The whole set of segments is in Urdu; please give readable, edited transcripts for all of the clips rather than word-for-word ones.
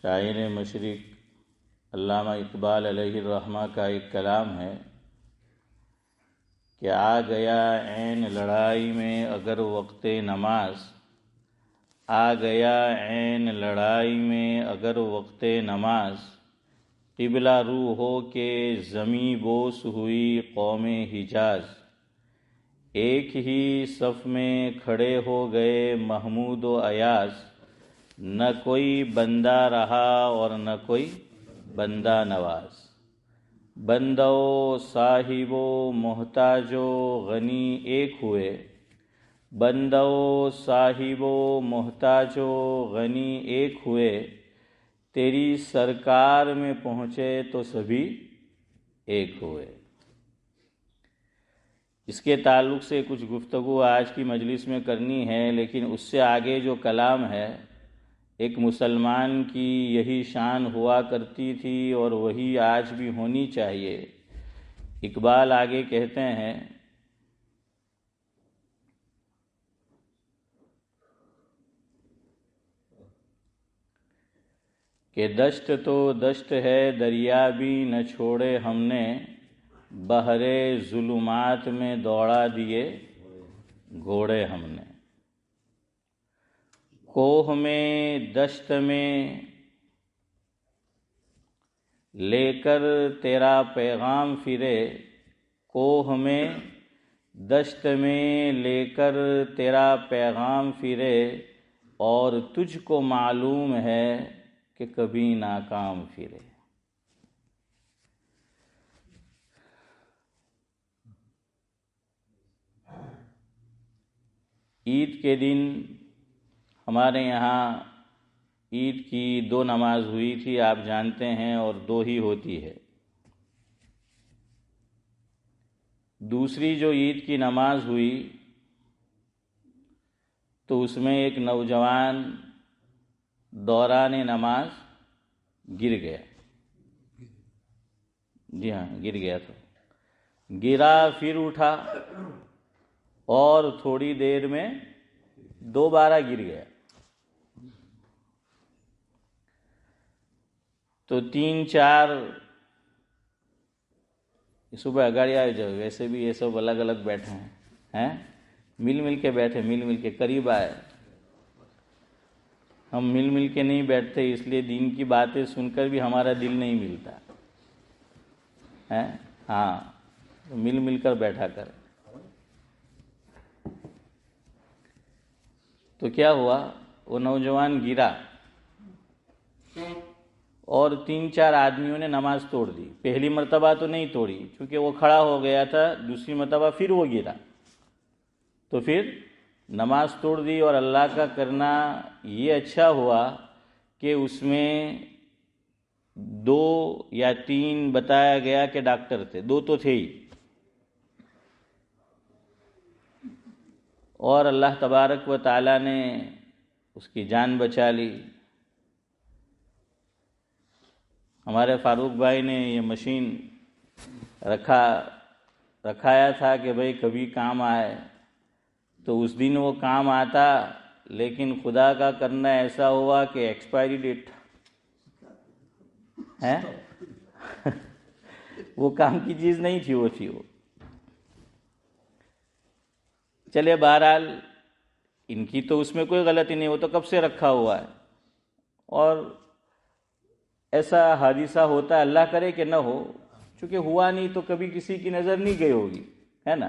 شاعر مشرق علامہ اقبال علیہ الرحمہ کا ایک کلام ہے کہ آ گیا عین لڑائی میں اگر وقت نماز، آ گیا عین لڑائی میں اگر وقت نماز، قبلہ رو ہو کے زمیں بوس ہوئی قوم حجاز، ایک ہی صف میں کھڑے ہو گئے محمود و ایاز، نہ کوئی بندہ رہا اور نہ کوئی بندہ نواز، بندو صاحب و محتاج و غنی ایک ہوئے، بندو صاحب و محتاج و غنی ایک ہوئے، تیری سرکار میں پہنچے تو سبھی ایک ہوئے۔ اس کے تعلق سے کچھ گفتگو آج کی مجلس میں کرنی ہے، لیکن اس سے آگے جو کلام ہے، ایک مسلمان کی یہی شان ہوا کرتی تھی اور وہی آج بھی ہونی چاہیے۔ اقبال آگے کہتے ہیں کہ دشت تو دشت ہے دریا بھی نہ چھوڑے ہم نے، بحر ظلمات میں دوڑا دیے گھوڑے ہم نے، کوہ میں دشت میں لے کر تیرا پیغام پھرے، کوہ میں دشت میں لے کر تیرا پیغام پھرے، اور تجھ کو معلوم ہے کہ کبھی ناکام پھرے۔ عید کے دن ہمارے یہاں عید کی 2 نماز ہوئی تھی، آپ جانتے ہیں، اور 2 ہی ہوتی ہے۔ دوسری جو عید کی نماز ہوئی تو اس میں ایک نوجوان دوران نماز گر گیا۔ جی ہاں، گر گیا تھا، گرا پھر اٹھا اور تھوڑی دیر میں دوبارہ گر گیا، تو 3-4 صبح اگاڑی آئے، جو ویسے بھی یہ سب الگ الگ بیٹھے ہیں، مل کے بیٹھے، مل کے قریب آئے۔ ہم مل کے نہیں بیٹھتے، اس لیے دین کی باتیں سن کر بھی ہمارا دل نہیں ملتا ہے۔ ہاں، مل کر بیٹھا کر۔ تو کیا ہوا، وہ نوجوان گرا اور 3-4 آدمیوں نے نماز توڑ دی۔ پہلی مرتبہ تو نہیں توڑی، چونکہ وہ کھڑا ہو گیا تھا، دوسری مرتبہ پھر وہ گرا، تو پھر نماز توڑ دی۔ اور اللہ کا کرنا یہ اچھا ہوا کہ اس میں 2 یا 3 بتایا گیا کہ ڈاکٹر تھے، 2 تو تھے ہی، اور اللہ تبارک و تعالی نے اس کی جان بچا لی۔ ہمارے فاروق بھائی نے یہ مشین رکھایا تھا کہ بھئی کبھی کام آئے، تو اس دن وہ کام آتا، لیکن خدا کا کرنا ایسا ہوا کہ ایکسپائری ڈیٹ ہے، وہ کام کی چیز نہیں تھی، وہ تھی وہ۔ چلے بہرحال ان کی تو اس میں کوئی غلطی نہیں، وہ تو کب سے رکھا ہوا ہے، اور ایسا حادثہ ہوتا ہے، اللہ کرے کہ نہ ہو، چونکہ ہوا نہیں تو کبھی کسی کی نظر نہیں گئی ہوگی، ہے نا،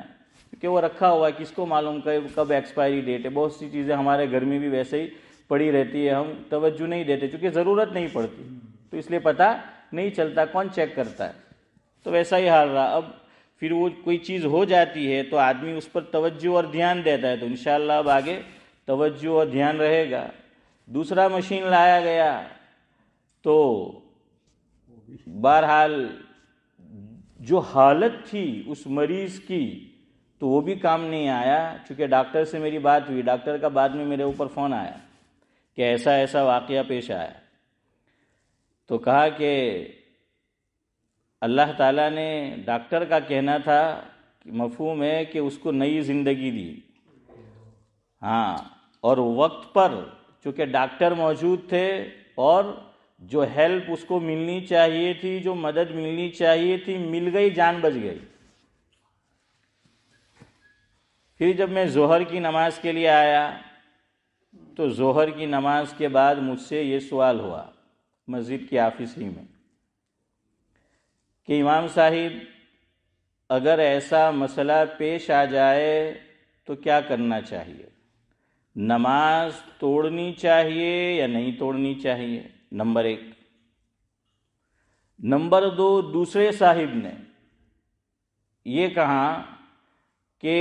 کیونکہ وہ رکھا ہوا ہے، کس کو معلوم کب ایکسپائری ڈیٹ ہے۔ بہت سی چیزیں ہمارے گھر میں بھی ویسے ہی پڑی رہتی ہے، ہم توجہ نہیں دیتے چونکہ ضرورت نہیں پڑتی، تو اس لیے پتہ نہیں چلتا، کون چیک کرتا ہے۔ تو ویسا ہی حال رہا۔ اب پھر وہ کوئی چیز ہو جاتی ہے تو آدمی اس پر توجہ اور دھیان دیتا ہے، تو انشاءاللہ اب آگے توجہ اور دھیان رہے گا۔ دوسرا مشین لایا گیا تو بہرحال جو حالت تھی اس مریض کی تو وہ بھی کام نہیں آیا، چونکہ ڈاکٹر سے میری بات ہوئی، ڈاکٹر کا بعد میں میرے اوپر فون آیا کہ ایسا ایسا واقعہ پیش آیا، تو کہا کہ اللہ تعالیٰ نے، ڈاکٹر کا کہنا تھا، مفہوم ہے کہ اس کو نئی زندگی دی، ہاں، اور وقت پر، چونکہ ڈاکٹر موجود تھے اور جو ہیلپ اس کو ملنی چاہیے تھی، جو مدد ملنی چاہیے تھی، مل گئی، جان بچ گئی۔ پھر جب میں ظہر کی نماز کے لیے آیا تو ظہر کی نماز کے بعد مجھ سے یہ سوال ہوا مسجد کی آفس ہی میں کہ امام صاحب اگر ایسا مسئلہ پیش آ جائے تو کیا کرنا چاہیے؟ نماز توڑنی چاہیے یا نہیں توڑنی چاہیے؟ نمبر 1۔ نمبر 2، دوسرے صاحب نے یہ کہا کہ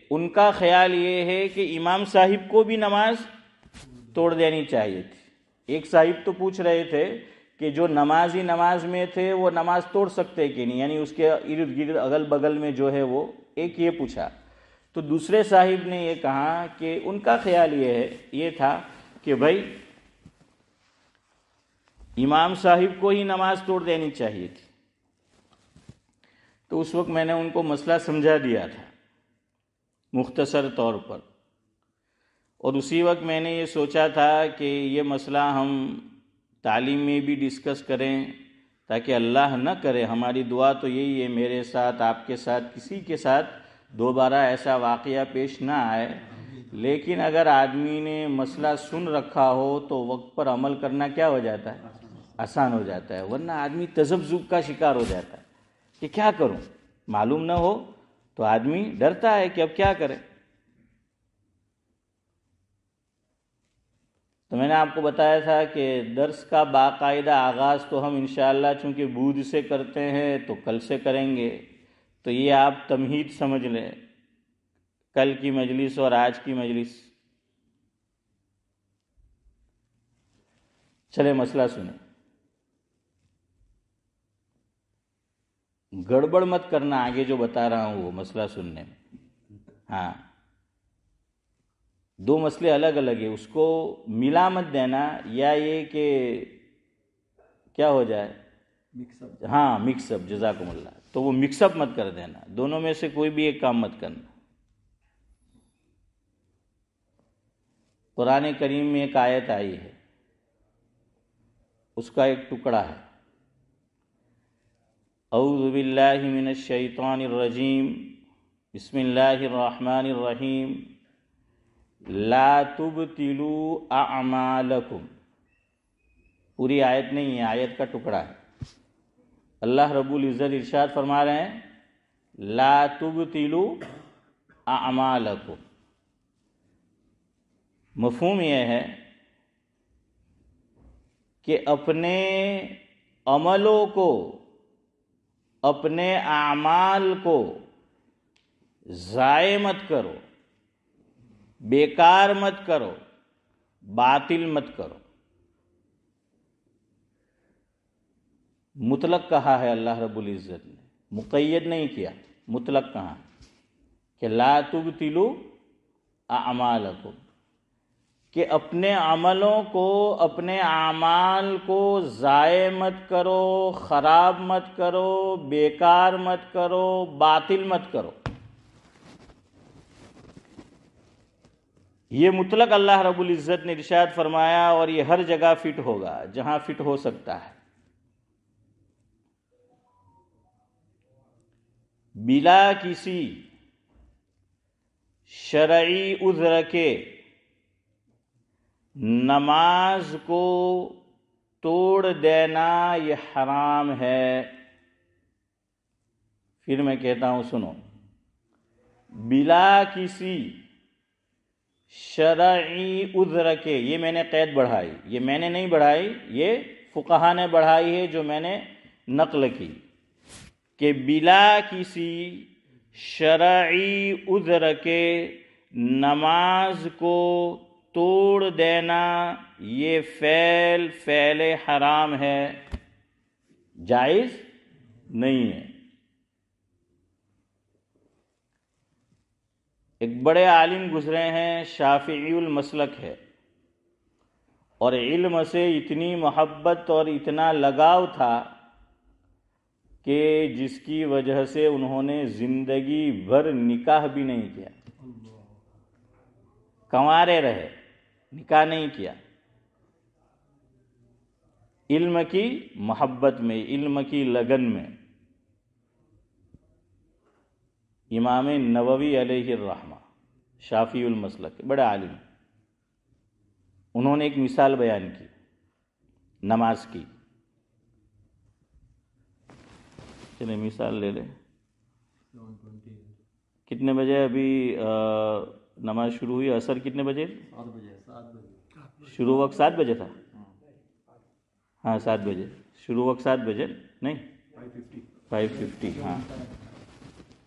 ان کا خیال یہ ہے کہ امام صاحب کو بھی نماز توڑ دینی چاہیے تھی۔ ایک صاحب تو پوچھ رہے تھے کہ جو نمازی نماز میں تھے وہ نماز توڑ سکتے کہ نہیں، یعنی اس کے ارد گرد اگل بغل میں جو ہے وہ ایک یہ پوچھا۔ تو دوسرے صاحب نے یہ کہا کہ ان کا خیال یہ تھا کہ بھائی امام صاحب کو ہی نماز توڑ دینی چاہیے تھی۔ تو اس وقت میں نے ان کو مسئلہ سمجھا دیا تھا مختصر طور پر، اور اسی وقت میں نے یہ سوچا تھا کہ یہ مسئلہ ہم تعلیم میں بھی ڈسکس کریں تاکہ اللہ نہ کرے، ہماری دعا تو یہی ہے میرے ساتھ، آپ کے ساتھ، کسی کے ساتھ دوبارہ ایسا واقعہ پیش نہ آئے، لیکن اگر آدمی نے مسئلہ سن رکھا ہو تو وقت پر عمل کرنا کیا ہو جاتا ہے؟ آسان ہو جاتا ہے، ورنہ آدمی تذبذب کا شکار ہو جاتا ہے کہ کیا کروں، معلوم نہ ہو تو آدمی ڈرتا ہے کہ اب کیا کرے۔ تو میں نے آپ کو بتایا تھا کہ درس کا باقاعدہ آغاز تو ہم انشاءاللہ چونکہ بدھ سے کرتے ہیں تو کل سے کریں گے، تو یہ آپ تمہید سمجھ لیں، کل کی مجلس اور آج کی مجلس۔ چلے مسئلہ سنیں، گڑبڑ مت کرنا آگے جو بتا رہا ہوں وہ مسئلہ سننے میں۔ ہاں، 2 مسئلے الگ الگ ہیں، اس کو ملا مت دینا، یا یہ کہ کیا ہو جائے، ہاں مکس اپ، جزاکم اللہ، تو وہ مکس اپ مت کر دینا، دونوں میں سے کوئی بھی ایک کام مت کرنا۔ قرآن کریم میں ایک آیت آئی ہے، اس کا ایک ٹکڑا ہے، اعوذ باللہ من الشیطان الرجیم، بسم اللہ الرحمن الرحیم، لا تبطلوا اعمالکم۔ پوری آیت نہیں ہے، آیت کا ٹکڑا ہے۔ اللہ رب العزت ارشاد فرما رہے ہیں لا تبطلوا اعمالکم۔ مفہوم یہ ہے کہ اپنے عملوں کو، اپنے اعمال کو ضائع مت کرو، بیکار مت کرو، باطل مت کرو۔ مطلق کہا ہے اللہ رب العزت نے، مقید نہیں کیا، مطلق کہا کہ لا تبطلوا اعمالکم، کہ اپنے عملوں کو، اپنے اعمال کو ضائع مت کرو، خراب مت کرو، بیکار مت کرو، باطل مت کرو۔ یہ مطلق اللہ رب العزت نے ارشاد فرمایا، اور یہ ہر جگہ فٹ ہوگا جہاں فٹ ہو سکتا ہے۔ بلا کسی شرعی عذر کے نماز کو توڑ دینا یہ حرام ہے۔ پھر میں کہتا ہوں سنو، بلا کسی شرعی عذر کے، یہ میں نے قید بڑھائی، یہ میں نے نہیں بڑھائی، یہ فقہا نے بڑھائی ہے جو میں نے نقل کی، کہ بلا کسی شرعی عذر کے نماز کو توڑ دینا یہ فعل حرام ہے، جائز نہیں ہے۔ ایک بڑے عالم گزرے ہیں، شافعی المسلک ہے، اور علم سے اتنی محبت اور اتنا لگاؤ تھا کہ جس کی وجہ سے انہوں نے زندگی بھر نکاح بھی نہیں کیا، کنوارے رہے، نکاح نہیں کیا۔ علم کی محبت میں، علم کی لگن میں۔ امام نووی علیہ الرحمہ شافعی المسلک، بڑے عالم، انہوں نے ایک مثال بیان کی نماز کی۔ چلیں مثال لے لیں۔ کتنے بجے ابھی نماز شروع ہوئی؟ عصر کتنے بجے؟ 7 بجے۔ شروع وقت 7 بجے تھا؟ ہاں 7 بجے شروع وقت 7 بجے نہیں 5:50 ہاں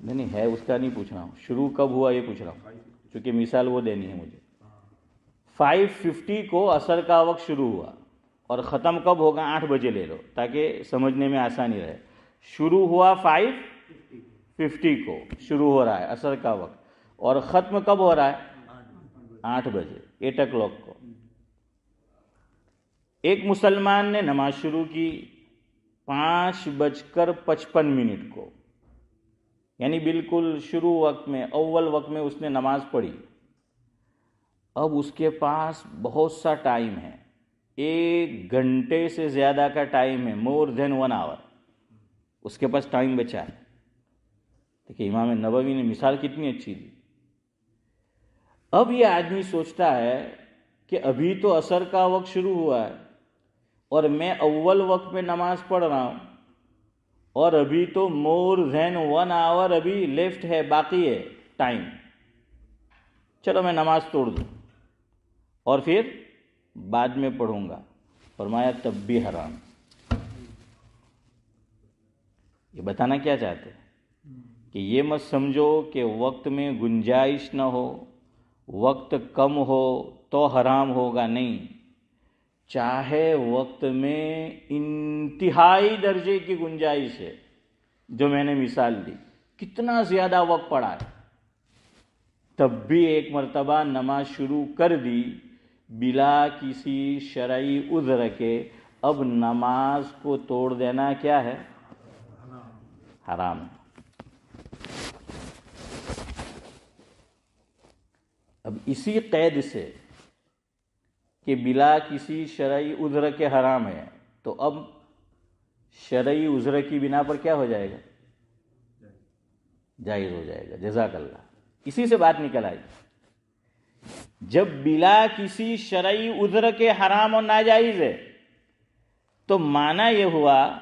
نہیں ہے، اس کا نہیں پوچھ رہا ہوں، شروع کب ہوا یہ پوچھ رہا ہوں، کیونکہ مثال وہ دینی ہے مجھے۔ 5:50 کو عصر کا وقت شروع ہوا اور ختم کب ہوگا؟ 8 بجے لے لو تاکہ سمجھنے میں آسانی رہے۔ شروع ہوا 5:50 کو، شروع ہو رہا ہے عصر کا وقت، اور ختم کب ہو رہا ہے؟ 8 بجے، 8 o'clock کو۔ ایک مسلمان نے نماز شروع کی 5:55 کو، یعنی بالکل شروع وقت میں، اول وقت میں اس نے نماز پڑھی۔ اب اس کے پاس بہت سا ٹائم ہے، 1 گھنٹے سے زیادہ کا ٹائم ہے، مور دین 1 hour اس کے پاس ٹائم بچا ہے۔ دیکھیں امام نووی نے مثال کتنی اچھی دی۔ اب یہ آدمی سوچتا ہے کہ ابھی تو عصر کا وقت شروع ہوا ہے اور میں اول وقت میں نماز پڑھ رہا ہوں، اور ابھی تو مور دین 1 hour ابھی لیفٹ ہے، باقی ہے ٹائم، چلو میں نماز توڑ دوں اور پھر بعد میں پڑھوں گا۔ فرمایا تب بھی حرام۔ یہ بتانا کیا چاہتے ہیں کہ یہ مت سمجھو کہ وقت میں گنجائش نہ ہو، وقت کم ہو تو حرام ہوگا، نہیں، چاہے وقت میں انتہائی درجے کی گنجائش ہے، جو میں نے مثال دی، کتنا زیادہ وقت پڑا ہے، تب بھی ایک مرتبہ نماز شروع کر دی بلا کسی شرعی عذر کے، اب نماز کو توڑ دینا کیا ہے؟ حرام ہے۔ اب اسی قید سے کہ بلا کسی شرعی عذر کے حرام ہے، تو اب شرعی عذر کی بنا پر کیا ہو جائے گا؟ جائز ہو جائے گا۔ جزاک اللہ، اسی سے بات نکل آئی۔ جب بلا کسی شرعی عذر کے حرام اور ناجائز ہے تو معنی یہ ہوا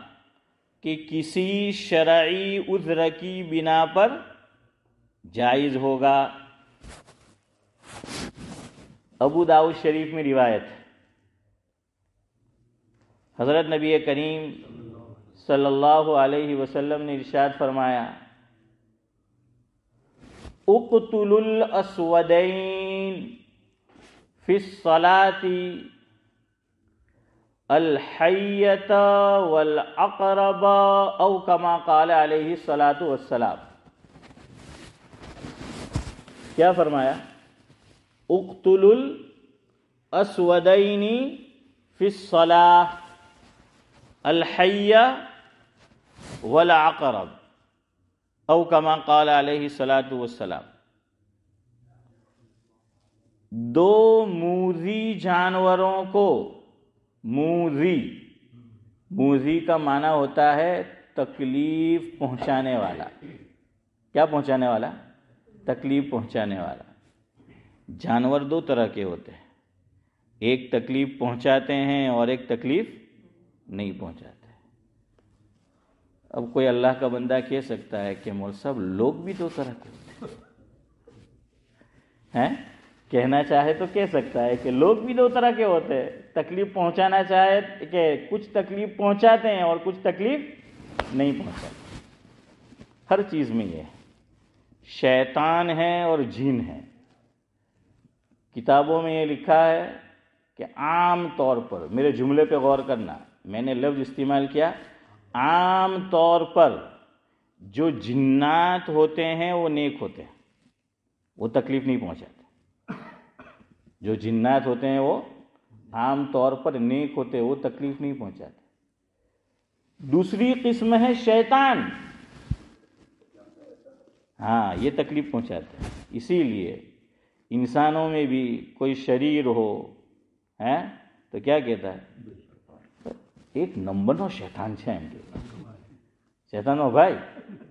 کہ کسی شرعی عذر کی بنا پر جائز ہوگا۔ ابو داؤد شریف میں روایت ہے، حضرت نبی کریم صلی اللہ علیہ وسلم نے ارشاد فرمایا، اقتلوا الاسودین فی الصلاۃ الحیۃ والعقرب او کما قال علیہ الصلاۃ والسلام۔ کیا فرمایا؟ اقتلوا الاسودین فی الصلاۃ الحی والعقرب او کما قال علیہ الصلاۃ والسلام۔ 2 موذی جانوروں کو، موذی کا معنی ہوتا ہے تکلیف پہنچانے والا۔ کیا پہنچانے والا؟ تکلیف پہنچانے والا۔ جانور 2 طرح کے ہوتے ہیں، ایک تکلیف پہنچاتے ہیں اور ایک تکلیف نہیں پہنچاتے۔ اب کوئی اللہ کا بندہ کہہ سکتا ہے کہ مول صاحب لوگ بھی 2 طرح کے ہوتے ہیں، کہنا چاہے تو کہہ سکتا ہے کہ لوگ بھی 2 طرح کے ہوتے ہیں، تکلیف پہنچانا چاہے کہ کچھ تکلیف پہنچاتے ہیں اور کچھ تکلیف نہیں پہنچاتے۔ ہر چیز میں یہ ہے، شیطان ہے اور جن ہے۔ کتابوں میں یہ لکھا ہے کہ عام طور پر، میرے جملے پہ غور کرنا، میں نے لفظ استعمال کیا عام طور پر، جو جنات ہوتے ہیں وہ نیک ہوتے ہیں، وہ تکلیف نہیں پہنچاتے۔ جو جنات ہوتے ہیں وہ عام طور پر نیک ہوتے ہیں، وہ تکلیف نہیں پہنچاتے۔ دوسری قسم ہے شیطان، ہاں یہ تکلیف پہنچاتے ہیں۔ اسی لیے انسانوں میں بھی کوئی شریر ہو تو کیا کہتا ہے؟ એક નંબરનો શૈતાન છે એમ કે શૈતાનનો ભાઈ.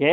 કે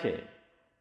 છે,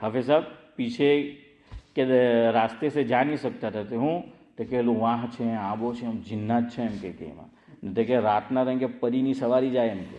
حافظ صاحب پیچھے કે રાસ્તે સે જા નહીં શકતા હતા તો હું તો કે પેલું વાહ છે આબો છે એમ જિન્નાત છે એમ કે એમાં તો કે રાતના તો કે પરીની સવારી જાય એમ કે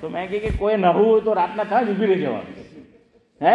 તો મેં કે કોઈ નવું હોય તો રાતના થાય જ ઊભી રહી જવાનું હે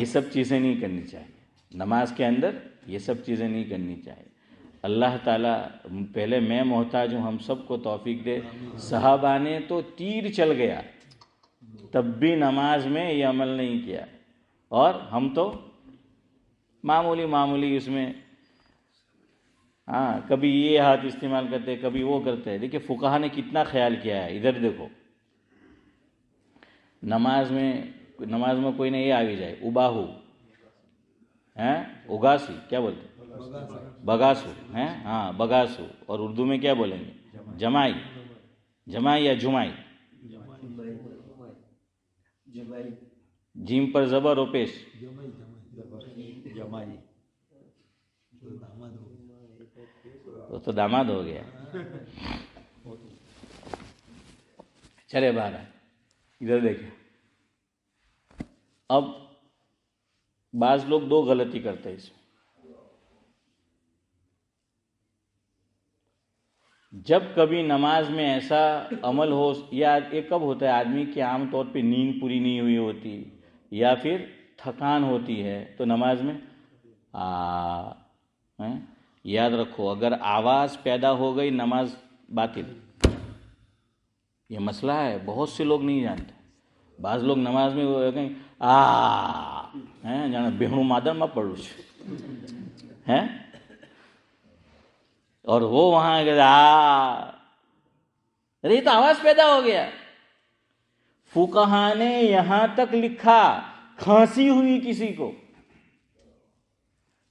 یہ سب چیزیں نہیں کرنی چاہیے نماز کے اندر، یہ سب چیزیں نہیں کرنی چاہیے. اللہ تعالیٰ پہلے میں محتاج ہوں، ہم سب کو توفیق دے. صحابہ نے تو تیر چل گیا تب بھی نماز میں یہ عمل نہیں کیا، اور ہم تو معمولی اس میں کبھی یہ ہاتھ استعمال کرتے کبھی وہ کرتے ہیں. دیکھیں فقہا نے کتنا خیال کیا ہے. ادھر دیکھو، نماز میں کوئی نہ یہ آ بھی جائے اباہو اگاسی کیا بولتے بگاسو بگاسو، اور اردو میں کیا بولیں گے جمائی یا جمائی، جیم پر زبر و پیش تو داماد ہو گیا. چلے باہر ادھر دیکھیں. اب بعض لوگ دو غلطی کرتے ہیں اس میں. جب کبھی نماز میں ایسا عمل ہو، یا یہ کب ہوتا ہے آدمی کی عام طور پہ نیند پوری نہیں ہوئی ہوتی یا پھر تھکان ہوتی ہے تو نماز میں یاد رکھو اگر آواز پیدا ہو گئی نماز باطل. یہ مسئلہ ہے، بہت سے لوگ نہیں جانتے. بعض لوگ نماز میں کہیں جانا بیہنو مادر میں پڑھوں ہیں، اور وہ وہاں ارے یہ تو آواز پیدا ہو گیا. فقہا نے یہاں تک لکھا کھانسی ہوئی کسی کو.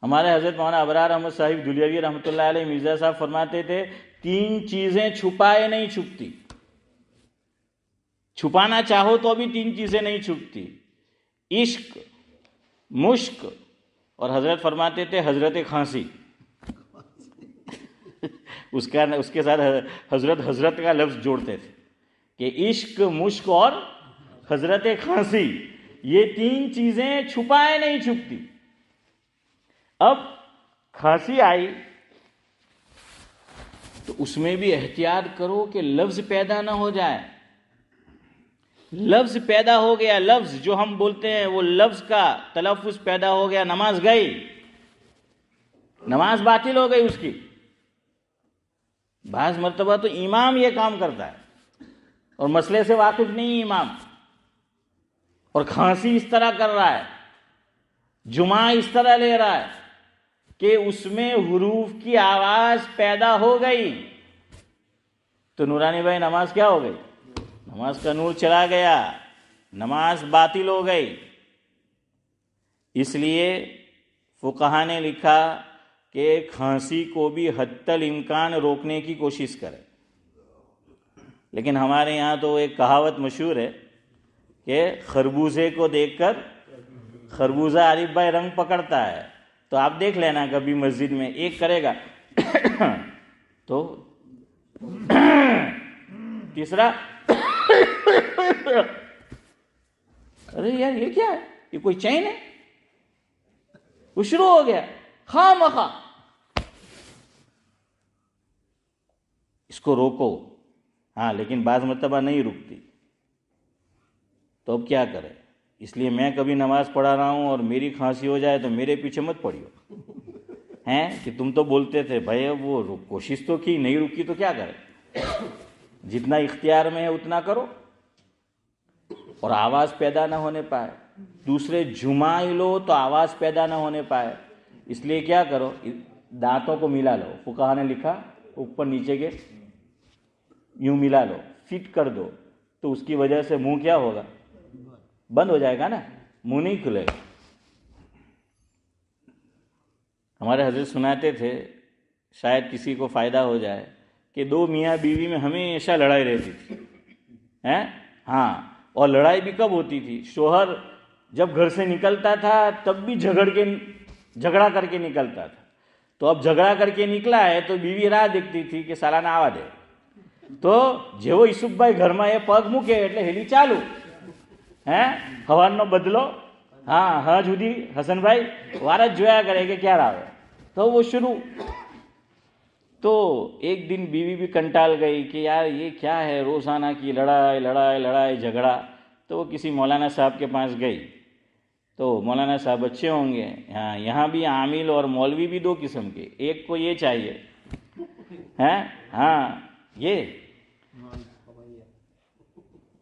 ہمارے حضرت مولانا ابرار احمد صاحب دھلیوی رحمۃ اللہ علیہ مرزا صاحب فرماتے تھے 3 چیزیں چھپائے نہیں چھپتی. چھپانا چاہو تو بھی 3 چیزیں نہیں چھپتی، عشق، مشق، اور حضرت فرماتے تھے حضرت کھانسی. اس کے ساتھ حضرت کا لفظ جوڑتے تھے کہ عشق، مشق اور حضرت کھانسی، یہ 3 چیزیں چھپائے نہیں چھپتی. اب کھانسی آئی تو اس میں بھی احتیاط کرو کہ لفظ پیدا نہ ہو جائے. لفظ پیدا ہو گیا، لفظ جو ہم بولتے ہیں وہ لفظ کا تلفظ پیدا ہو گیا، نماز گئی، نماز باطل ہو گئی اس کی. بعض مرتبہ تو امام یہ کام کرتا ہے اور مسئلے سے واقف نہیں امام، اور کھانسی اس طرح کر رہا ہے، جمعہ اس طرح لے رہا ہے کہ اس میں حروف کی آواز پیدا ہو گئی تو نورانی بھائی نماز کیا ہو گئی؟ نماز کا نور چلا گیا، نماز باطل ہو گئی. اس لیے فقہا نے لکھا کہ کھانسی کو بھی حتی الامکان روکنے کی کوشش کرے. لیکن ہمارے یہاں تو ایک کہاوت مشہور ہے کہ خربوزے کو دیکھ کر خربوزہ عارف بھائی رنگ پکڑتا ہے. تو آپ دیکھ لینا کبھی مسجد میں ایک کرے گا تو تیسرا ارے یار یہ کیا ہے، یہ کوئی چین ہے، وہ شروع ہو گیا خواہ مخواہ. اس کو روکو. لیکن بعض مرتبہ نہیں رکتی تو اب کیا کرے. اس لیے میں کبھی نماز پڑھا رہا ہوں اور میری کھانسی ہو جائے تو میرے پیچھے مت پڑھیو کہ تم تو بولتے تھے بھائی اب وہ کوشش تو کی، نہیں رکی تو کیا کرے. جتنا اختیار میں ہے اتنا کرو اور آواز پیدا نہ ہونے پائے. دوسرے جمائی لو تو آواز پیدا نہ ہونے پائے. اس لیے کیا کرو، دانتوں کو ملا لو. فقہا نے لکھا اوپر نیچے کے یوں ملا لو، فٹ کر دو، تو اس کی وجہ سے منہ کیا ہوگا، بند ہو جائے گا نا، منہ نہیں کھلے گا. ہمارے حضرت سناتے تھے، شاید کسی کو فائدہ ہو جائے، کہ 2 میاں بیوی میں ہمیشہ لڑائی رہتی تھی. اور لڑائی بھی کب ہوتی تھی؟ شوہر جب گھر سے نکلتا تھا تب بھی جھگڑا کر کے نکلتا تھا. تو اب جھگڑا کر کے نکلا ہے تو بیوی راہ دیکھتی تھی کہ سالانہ آوا دے. تو જેવો ઈસુફભાઈ ઘરમાં એ પગ મૂકે એટલે હેલી ચાલુ હવાનો બદલો. સુધી હસનભાઈ વાર જ જોયા કરે કે ક્યારે આવે, તો وہ شروع. تو ایک دن بیوی بھی کنٹال گئی کہ یار یہ کیا ہے روزانہ کی لڑائی جھگڑا. تو وہ کسی مولانا صاحب کے پاس گئی تو مولانا صاحب اچھے ہوں گے. ہاں یہاں بھی عامل اور مولوی بھی دو قسم کے. ایک کو یہ چاہیے ہیں ہاں یہ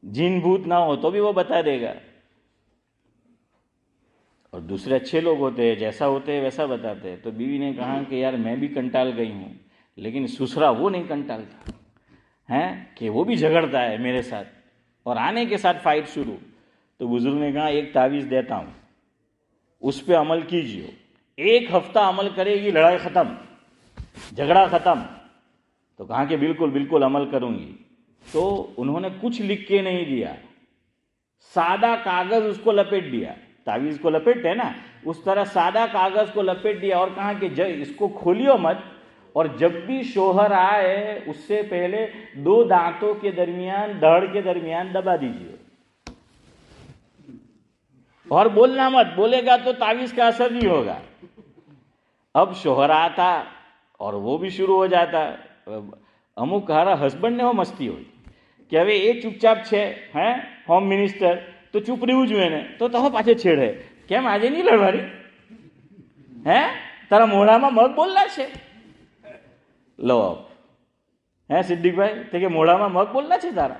جن بھوت نہ ہو تو بھی وہ بتا دے گا, اور دوسرے اچھے لوگ ہوتے ہیں, جیسا ہوتے ہیں ویسا بتاتے ہیں. تو بیوی نے کہا کہ یار میں بھی کنٹال گئی ہوں, لیکن سسرا وہ نہیں کنٹالتا ہیں کہ وہ بھی جھگڑتا ہے میرے ساتھ اور آنے کے ساتھ فائٹ شروع. تو بزرگ نے کہا ایک تعویذ دیتا ہوں, اس پہ عمل کیجیے. 1 ہفتہ عمل کرے گی, لڑائی ختم, جھگڑا ختم. تو کہا کہ بالکل بالکل عمل کروں گی. تو انہوں نے کچھ لکھ کے نہیں دیا, سادہ کاغذ اس کو لپیٹ دیا. تعویذ کو لپیٹتے ہیں نا, اس طرح سادہ کاغذ کو لپیٹ دیا اور کہا کہ اس کو کھولیو مت, اور جب بھی شوہر آئے اس سے پہلے 2 دانتوں کے درمیان, دھڑ کے درمیان دبا دیجیے, اور بولنا مت, بولے گا تو تعویذ کا اثر نہیں ہوگا. اب شوہر آتا اور وہ بھی شروع ہو جاتا. امک ہارا ہسبینڈ نے وہ مستی ہوئی کہ હવે એ ચૂપચાપ છે હે હોમ મિનિસ્ટર તો ચૂપ રહેવું જોઈએ ને, તો પાછે છેડે કેમ આજે નહીં લડવાની હે, તારા મોઢામાં મગ બોલના છે. લો હે સિદ્દીકભાઈ તે કે મોઢામાં મગ બોલના છે તારા.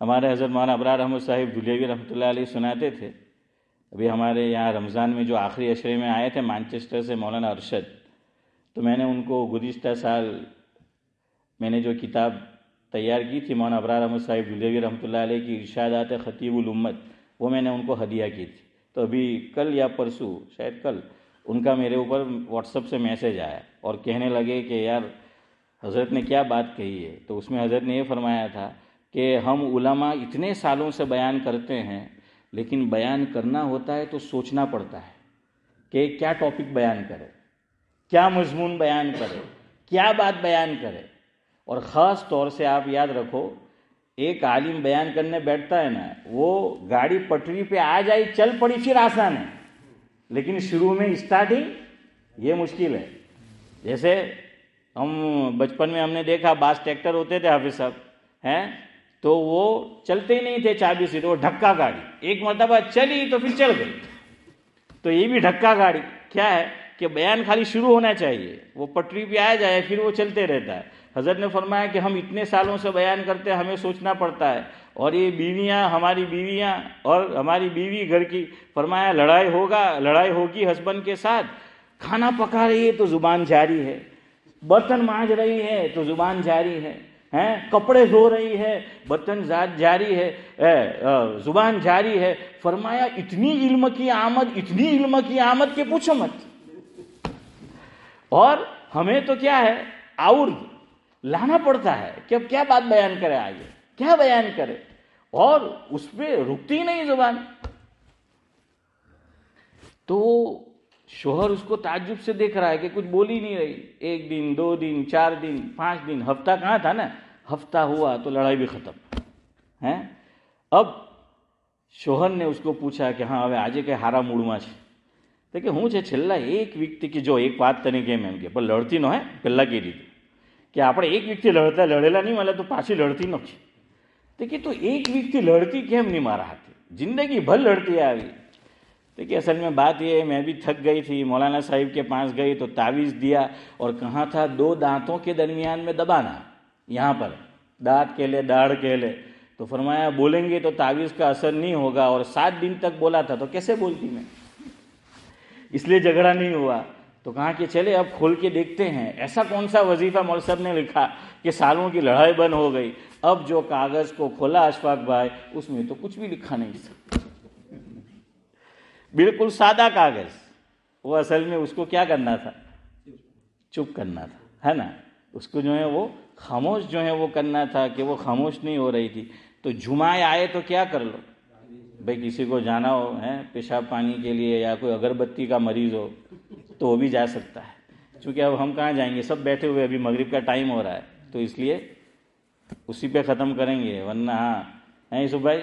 ہمارے حضرت مولانا ابرار احمد صاحب دھلیوی رحمۃ اللہ علیہ سناتے تھے. ابھی ہمارے یہاں رمضان میں جو آخری عشرے میں آئے تھے مانچسٹر سے مولانا ارشد, تو میں نے ان کو گزشتہ سال میں نے جو کتاب تیار کی تھی مولانا ابرار احمد صاحب دھلیوی رحمۃ اللہ علیہ کی ارشادات خطیب الامت, وہ میں نے ان کو ہدیہ کی تھی. تو ابھی کل یا پرسوں شاید کل ان کا میرے اوپر واٹس ایپ سے میسیج آیا اور کہنے لگے کہ یار حضرت نے کیا بات کہی ہے. تو اس میں حضرت نے یہ فرمایا تھا کہ ہم علماء اتنے سالوں سے بیان کرتے ہیں, لیکن بیان کرنا ہوتا ہے تو سوچنا پڑتا ہے کہ کیا ٹاپک بیان کرے, کیا مضمون بیان کرے, کیا بات بیان کرے. اور خاص طور سے آپ یاد رکھو, ایک عالم بیان کرنے بیٹھتا ہے نا, وہ گاڑی پٹری پہ آ جائے چل پڑی پھر آسان ہے, لیکن شروع میں اسٹارٹنگ یہ مشکل ہے. جیسے ہم بچپن میں ہم نے دیکھا بعض ٹریکٹر ہوتے تھے حافظ صاحب ہیں, تو وہ چلتے ہی نہیں تھے 40 سیٹ, وہ ڈھکا گاڑی, ایک مرتبہ چلی تو پھر چل گئی. تو یہ بھی ڈھکا گاڑی کیا ہے کہ بیان خالی شروع ہونا چاہیے, وہ پٹری پہ آ جائے پھر وہ چلتے رہتا ہے. حضرت نے فرمایا کہ ہم اتنے سالوں سے بیان کرتے ہیں, ہمیں سوچنا پڑتا ہے. اور یہ بیویاں, ہماری بیویاں اور ہماری بیوی گھر کی, فرمایا لڑائی ہوگی ہسبینڈ کے ساتھ, کھانا پکا رہی ہے تو زبان جاری ہے, برتن مانج رہی ہے تو زبان جاری ہے, کپڑے دھو رہی ہے, برتن جاری ہے, زبان جاری ہے. فرمایا اتنی علم کی آمد کہ پوچھو مت. اور ہمیں تو کیا ہے اور لانا پڑتا ہے کہ اب کیا بات بیان کرے, آگے کیا بیان کرے, اور اس پہ رکتی نہیں زبان. تو شوہر اس کو تعجب سے دیکھ رہا ہے کہ کچھ بول ہی نہیں رہی. 1 دن 2 دن 4 دن 5 دن, ہفتہ کہاں تھا نا, ہفتہ ہوا تو لڑائی بھی ختم ہے. اب شوہر نے اس کو پوچھا کہ ہاں હવે આજે કે હારા મૂડમાં છે. તો કે હું છે છેલ્લા 1 વીકથી કે જો એક વાત તને કેમ એમ કે પણ લડતી ન હોય પહેલાં કહી દીધું કે આપણે 1 વીકથી લડેલા નહીં મળે તો પાછી લડતી નથી. તો કે તું 1 વીકથી લડતી કેમ નહીં મારા હાથે, જિંદગી ભર લડતી આવી. تو کہ اصل میں بات یہ ہے, میں بھی تھک گئی تھی, مولانا صاحب کے پاس گئی تو تعویذ دیا اور کہا تھا 2 دانتوں کے درمیان میں دبانا, یہاں پر دانت کے لے داڑھ کے لے. تو فرمایا بولیں گے تو تعویذ کا اثر نہیں ہوگا, اور 7 دن تک بولا تھا تو کیسے بولتی میں, اس لیے جھگڑا نہیں ہوا. تو کہا کہ چلے اب کھول کے دیکھتے ہیں ایسا کون سا وظیفہ مول صاحب نے لکھا کہ سالوں کی لڑائی بند ہو گئی. اب جو کاغذ کو کھولا اشفاق بھائی, اس میں تو کچھ بھی لکھا نہیں تھا, بالکل سادہ کاغذ. وہ اصل میں اس کو کیا کرنا تھا, چپ کرنا تھا, ہے نا. اس کو جو ہے وہ خاموش جو ہے وہ کرنا تھا کہ وہ خاموش نہیں ہو رہی تھی. تو جمعہ آئے تو کیا کر لو بھائی, کسی کو جانا ہو پیشاب پانی کے لیے یا کوئی اگربتی کا مریض ہو تو وہ بھی جا سکتا ہے. چونکہ اب ہم کہاں جائیں گے, سب بیٹھے ہوئے, ابھی مغرب کا ٹائم ہو رہا ہے, تو اس لیے اسی پہ ختم کریں گے. ورنہ ہاں یوسف بھائی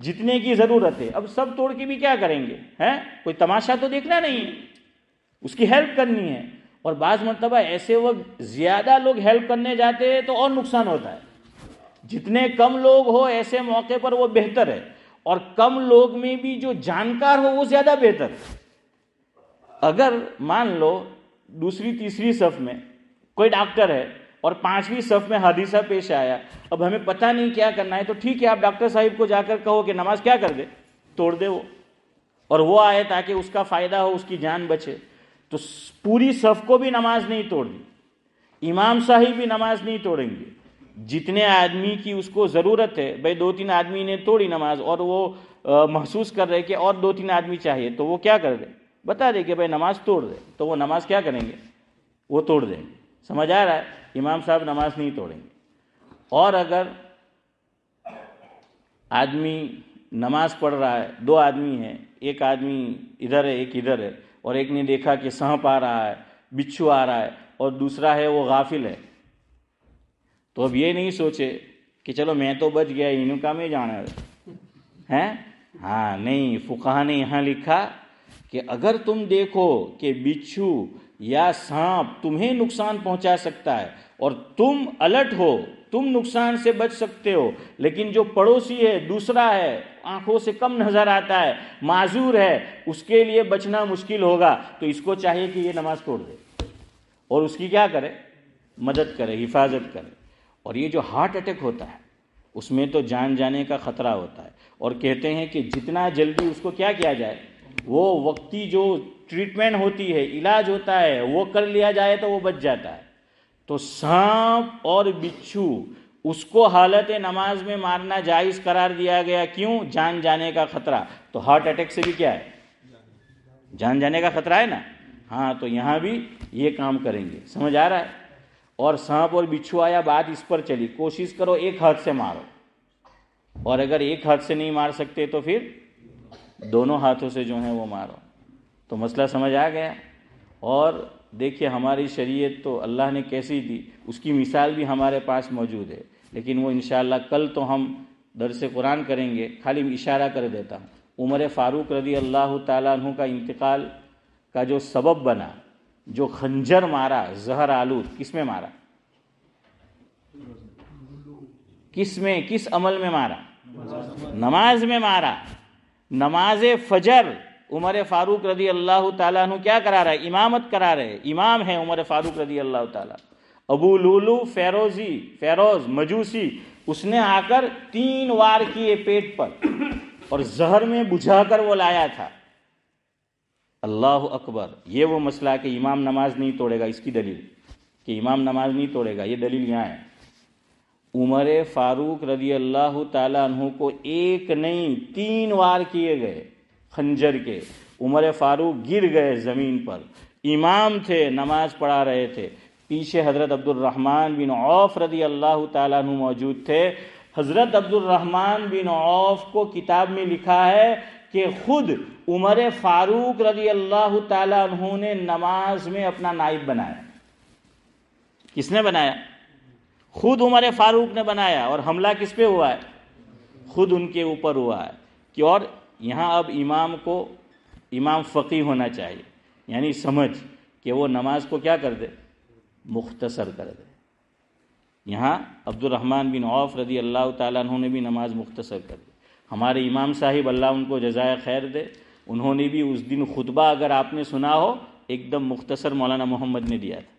جتنے کی ضرورت ہے. اب سب توڑ کے بھی کیا کریں گے؟ کوئی تماشا تو دیکھنا نہیں ہے، اس کی ہیلپ کرنی ہے. اور بعض مرتبہ ایسے وقت زیادہ لوگ ہیلپ کرنے جاتے ہیں تو اور نقصان ہوتا ہے. جتنے کم لوگ ہو ایسے موقع پر وہ بہتر ہے، اور کم لوگ میں بھی جو جانکار ہو وہ زیادہ بہتر ہے. اگر مان لو دوسری تیسری صف میں کوئی ڈاکٹر ہے اور 5ویں صف میں حادثہ پیش آیا، اب ہمیں پتہ نہیں کیا کرنا ہے، تو ٹھیک ہے آپ ڈاکٹر صاحب کو جا کر کہو کہ نماز کیا کر دے، توڑ دے وہ، اور وہ آئے تاکہ اس کا فائدہ ہو، اس کی جان بچے. تو پوری صف کو بھی نماز نہیں توڑنی، امام صاحب بھی نماز نہیں توڑیں گے. جتنے آدمی کی اس کو ضرورت ہے، بھائی 2-3 آدمی نے توڑی نماز اور وہ محسوس کر رہے کہ اور 2-3 آدمی چاہیے، تو وہ کیا کر دے، بتا دے کہ بھائی نماز توڑ دے، تو وہ نماز کیا کریں گے، وہ توڑ دیں گے. سمجھ آ رہا ہے؟ امام صاحب نماز نہیں توڑیں گے. اور اگر آدمی نماز پڑھ رہا ہے، 2 آدمی ہیں، ایک آدمی ادھر ہے ایک ادھر ہے، اور ایک نے دیکھا کہ سانپ آ رہا ہے، بچھو آ رہا ہے، اور دوسرا ہے وہ غافل ہے، تو اب یہ نہیں سوچے کہ چلو میں تو بچ گیا، انہوں کا میں جانا ہے. ہاں نہیں، فقہا نے یہاں لکھا کہ اگر تم دیکھو کہ بچھو یا سانپ تمہیں نقصان پہنچا سکتا ہے اور تم الرٹ ہو، تم نقصان سے بچ سکتے ہو، لیکن جو پڑوسی ہے، دوسرا ہے، آنکھوں سے کم نظر آتا ہے، معذور ہے، اس کے لیے بچنا مشکل ہوگا، تو اس کو چاہیے کہ یہ نماز توڑ دے اور اس کی کیا کرے، مدد کرے، حفاظت کرے. اور یہ جو ہارٹ اٹیک ہوتا ہے اس میں تو جان جانے کا خطرہ ہوتا ہے، اور کہتے ہیں کہ جتنا جلدی اس کو کیا کیا جائے، وہ وقتی جو ٹریٹمنٹ ہوتی ہے، علاج ہوتا ہے، وہ کر لیا جائے تو وہ بچ جاتا ہے. تو سانپ اور بچھو اس کو حالت نماز میں مارنا جائز قرار دیا گیا. کیوں؟ جان جانے کا خطرہ. تو ہارٹ اٹیک سے بھی کیا ہے، جان جانے کا خطرہ ہے نا. ہاں تو یہاں بھی یہ کام کریں گے. سمجھ آ رہا ہے؟ اور سانپ اور بچھو آیا، بات اس پر چلی، کوشش کرو ایک ہاتھ سے مارو، اور اگر ایک ہاتھ سے نہیں مار سکتے تو پھر دونوں ہاتھوں سے جو ہیں وہ مارو. تو مسئلہ سمجھ آ گیا. اور دیکھیے ہماری شریعت تو اللہ نے کیسی دی، اس کی مثال بھی ہمارے پاس موجود ہے، لیکن وہ انشاءاللہ کل تو ہم درس قرآن کریں گے. خالی اشارہ کر دیتا ہوں. عمر فاروق رضی اللہ تعالیٰ عنہ کا انتقال کا جو سبب بنا، جو خنجر مارا زہر آلود، کس میں مارا، کس عمل میں مارا، نماز میں مارا. نماز فجر عمر فاروق رضی اللہ تعالیٰ عنہ کیا کرا رہا ہے، امامت کرا رہے، امام ہے عمر فاروق رضی اللہ تعالیٰ. ابو لولو فیروز مجوسی، اس نے آ کر 3 وار کیے پیٹ پر اور زہر میں بجھا کر وہ لایا تھا. اللہ اکبر. یہ وہ مسئلہ کہ امام نماز نہیں توڑے گا، اس کی دلیل کہ امام نماز نہیں توڑے گا، یہ دلیل یہاں ہے. عمر فاروق رضی اللہ تعالیٰ عنہ کو 1 نہیں 3 وار کیے گئے خنجر کے. عمر فاروق گر گئے زمین پر. امام تھے، نماز پڑھا رہے تھے، پیچھے حضرت عبد الرحمن بن عوف رضی اللہ تعالیٰ عنہ موجود تھے. حضرت عبد الرحمن بن عوف کو کتاب میں لکھا ہے کہ خود عمر فاروق رضی اللہ تعالیٰ عنہ نے نماز میں اپنا نائب بنایا. کس نے بنایا؟ خود عمر فاروق نے بنایا. اور حملہ کس پہ ہوا ہے؟ خود ان کے اوپر ہوا ہے. کہ اور یہاں اب امام فقیہ ہونا چاہیے، یعنی سمجھ کہ وہ نماز کو کیا کر دے، مختصر کر دے. یہاں عبد الرحمن بن عوف رضی اللہ تعالیٰ عنہ نے بھی نماز مختصر کر دی. ہمارے امام صاحب اللہ ان کو جزائے خیر دے، انہوں نے بھی اس دن خطبہ اگر آپ نے سنا ہو ایک دم مختصر مولانا محمد نے دیا تھا،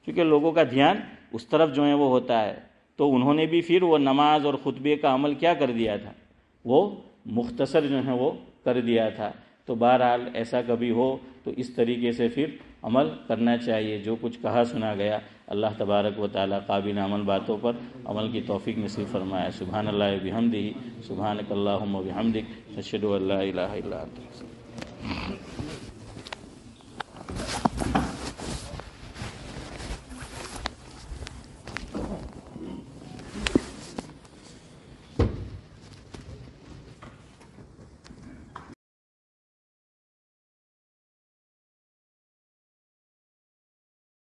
کیونکہ لوگوں کا دھیان اس طرف جو ہے وہ ہوتا ہے. تو انہوں نے بھی پھر وہ نماز اور خطبے کا عمل کیا کر دیا تھا، وہ مختصر جو ہے وہ کر دیا تھا. تو بہرحال ایسا کبھی ہو تو اس طریقے سے پھر عمل کرنا چاہیے. جو کچھ کہا سنا گیا اللہ تبارک و تعالیٰ قابل عمل باتوں پر عمل کی توفیق نصیب فرمائے. سبحان اللہ بحمدہ، سبحانک اللہم و بحمدک، اشہد ان لا الہ الا انت.